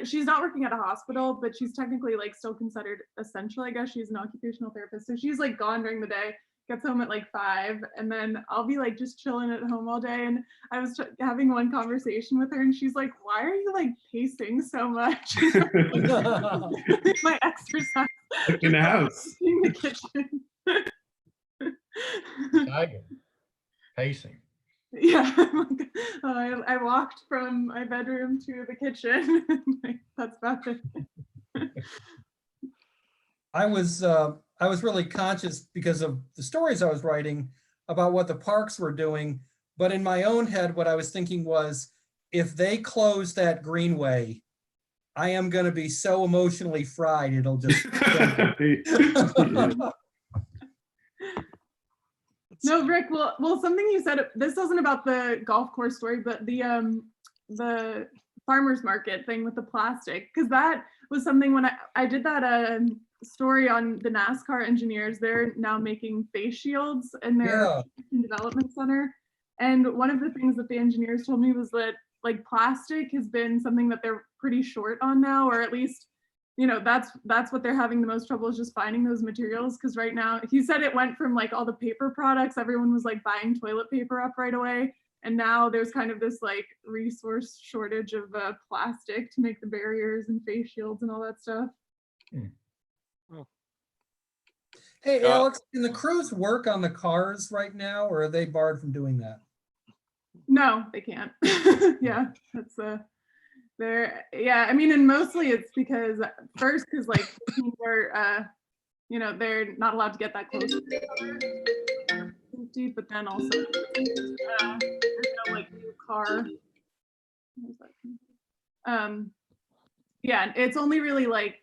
she's not working at a hospital, but she's technically like still considered essential, I guess. She's an occupational therapist, so she's like gone during the day, gets home at like 5, and then I'll be like just chilling at home all day. And I was having one conversation with her, and she's like, why are you like pacing so much? My exercise
in the house.
in the kitchen.
Tiger. Pacing.
Yeah, I walked from my bedroom to the kitchen. That's about it.
I was really conscious because of the stories I was writing about what the parks were doing. But in my own head, what I was thinking was, if they close that greenway, I am going to be so emotionally fried, it'll just.
No, Rick, well, something you said, this wasn't about the golf course story, but the farmer's market thing with the plastic, because that was something when I did that story on the NASCAR engineers. They're now making face shields in their development center. And one of the things that the engineers told me was that like plastic has been something that they're pretty short on now, or at least, you know, that's what they're having the most trouble, is just finding those materials. Because right now, he said it went from like all the paper products, everyone was like buying toilet paper up right away, and now there's kind of this like resource shortage of plastic to make the barriers and face shields and all that stuff.
Hey, Alex, can the crews work on the cars right now, or are they barred from doing that?
No, they can't. Yeah, that's yeah, I mean, and mostly it's because like they're you know, they're not allowed to get that close to each other, but then also there's no like new car. Yeah, it's only really like,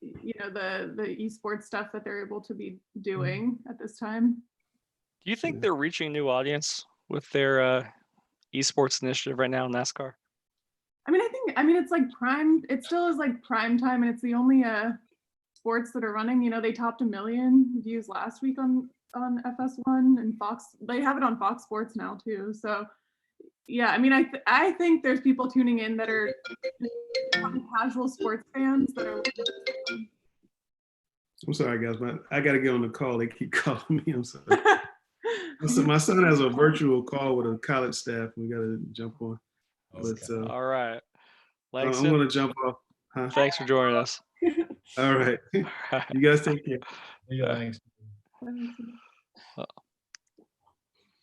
you know, the eSports stuff that they're able to be doing at this time.
Do you think they're reaching a new audience with their eSports initiative right now in NASCAR?
I mean, I think think, I mean, it's like prime, it still is like prime time, and it's the only sports that are running. You know, they topped 1 million views last week on FS1 and Fox. They have it on Fox Sports now too. So yeah, I mean, I think there's people tuning in that are casual sports fans that are.
I'm sorry, guys, but I got to get on the call. They keep calling me. I'm sorry. My son has a virtual call with a college staff. We got to jump on.
Okay.
But
All right.
I'm
Langston,
going to jump off. Huh?
thanks for joining us.
All right.
All right.
You guys take care.
See you, Langston.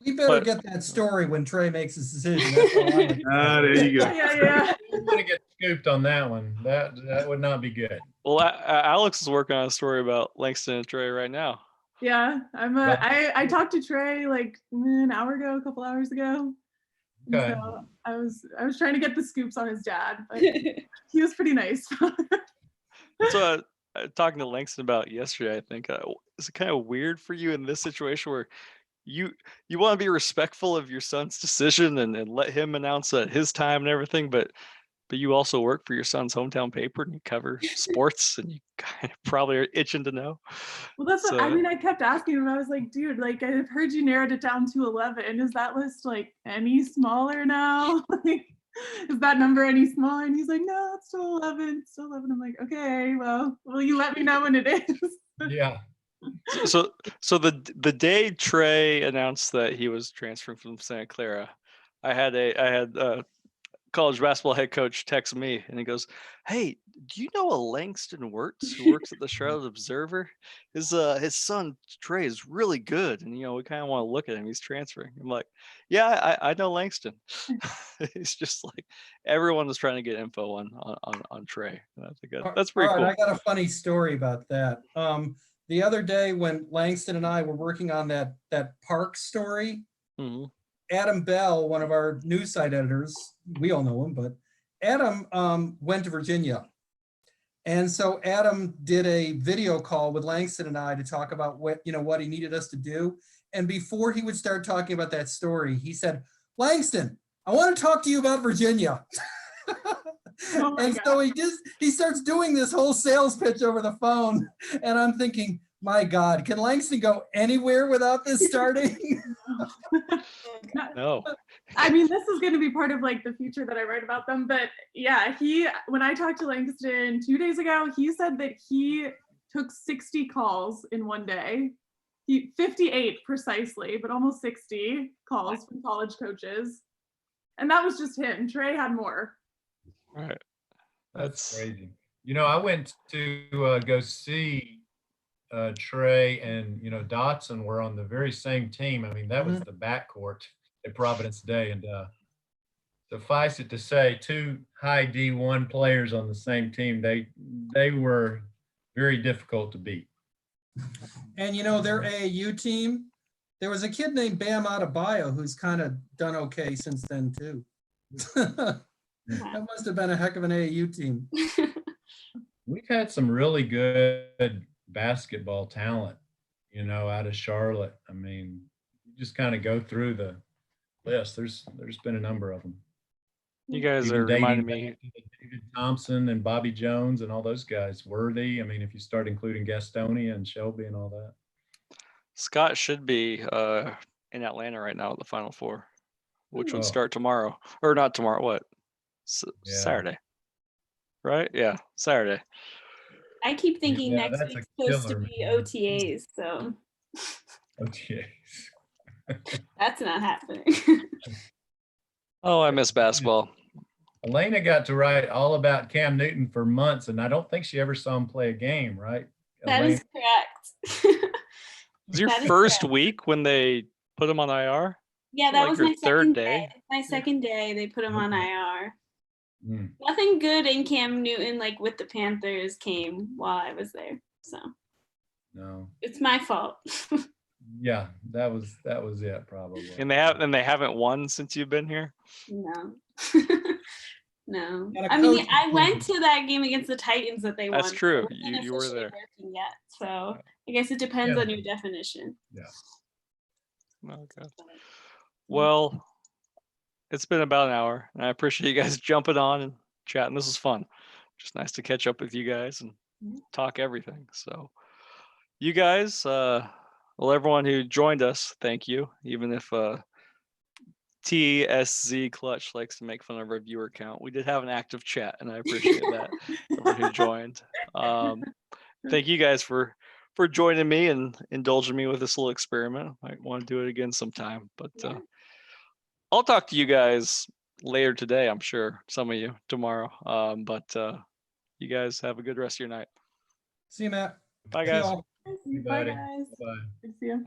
We better
But-
get that story when Trey makes his decision. That's all I'm gonna
There you go.
Yeah.
I'm gonna get scooped on that one. That would not be good.
Well, Alex is working on a story about Langston and Trey right now.
Yeah, I talked to Trey like an hour ago, a couple hours ago. And
Okay.
so I was trying to get the scoops on his dad, but he was pretty nice.
That's what I was talking to Langston about yesterday. I think is it kind of weird for you in this situation where you want to be respectful of your son's decision and let him announce at his time and everything, but you also work for your son's hometown paper and you cover sports and you kind of probably are itching to know.
Well, that's what I mean. I kept asking him. I was like, dude, like I've heard you narrowed it down to 11. Is that list like any smaller now? Like, is that number any smaller? And he's like, no, it's still 11. It's still 11. I'm like, okay, well, will you let me know when it is?
Yeah.
So the day Trey announced that he was transferring from Santa Clara, I had a college basketball head coach text me and he goes, "Hey, do you know a Langston Wirtz who works at the Charlotte Observer? His son Trey is really good, and we kind of want to look at him. He's transferring." I'm like, "Yeah, I know Langston." It's just like everyone was trying to get info on Trey. And I think that's pretty cool.
I got a funny story about that. The other day when Langston and I were working on that park story,
Mm-hmm.
Adam Bell, one of our news site editors, we all know him, but Adam went to Virginia. And so Adam did a video call with Langston and I to talk about what he needed us to do. And before he would start talking about that story, he said, "Langston, I want to talk to you about Virginia."
Oh my
And
God.
so he starts doing this whole sales pitch over the phone. And I'm thinking, my God, can Langston go anywhere without this starting?
No.
I mean, this is going to be part of like the future that I write about them. But yeah, when I talked to Langston 2 days ago, he said that he took 60 calls in one day. 58 precisely, but almost 60 calls from college coaches. And that was just him. Trey had more.
All right.
That's crazy. I went to go see Trey and Dotson were on the very same team. I mean, that was the backcourt at Providence Day, and suffice it to say, two high D1 players on the same team. They were very difficult to beat.
And their AAU team, there was a kid named Bam Adebayo who's kind of done okay since then too. That must have been a heck of an AAU team.
We've had some really good basketball talent, out of Charlotte. I mean, you just kind of go through the list. There's been a number of them.
You guys
Even
are reminding
dating
me.
back to David Thompson and Bobby Jones and all those guys. Worthy. I mean, if you start including Gastonia and Shelby and all that.
Scott should be in Atlanta right now at the Final Four, which would start tomorrow. Or not tomorrow, what?
Yeah.
Saturday. Right? Yeah, Saturday.
I keep thinking
Yeah,
next
that's a
week's supposed to
killer,
be
man.
OTAs, so
Okay.
that's not happening.
Oh, I miss basketball.
Elena got to write all about Cam Newton for months, and I don't think she ever saw him play a game, right?
That
Elena?
is correct.
Was your
That is
first
correct.
week when they put him on IR?
Yeah, that
Like
was
your
my
third
second
day?
day. My second day, they put him on
Okay.
IR.
Mm,
Nothing good in Cam Newton, like with the Panthers, came while I was there. So
no.
it's my fault.
Yeah, that was it probably.
And they haven't won since you've been here?
No. No.
Got a
I mean,
coach
I went
improvement.
to that game against the Titans that they won.
That's true.
It wasn't
You were
officially
there.
working yet, so I guess it depends
Yeah.
on your definition.
Okay. Well, it's been about an hour, and I appreciate you guys jumping on and chatting. This is fun. Just nice to catch up with you guys and talk everything. So you guys, well, everyone who joined us, thank you. Even if TSZ Clutch likes to make fun of our viewer count, we did have an active chat, and I appreciate that. Everyone who joined. Thank you guys for joining me and indulging me with this little experiment. I might want to do it again sometime, but I'll talk to you guys later today. I'm sure some of you tomorrow. But you guys have a good rest of your night.
See you, Matt.
Bye,
See
guys.
y'all.
Bye, guys.
Bye.
Good to see you.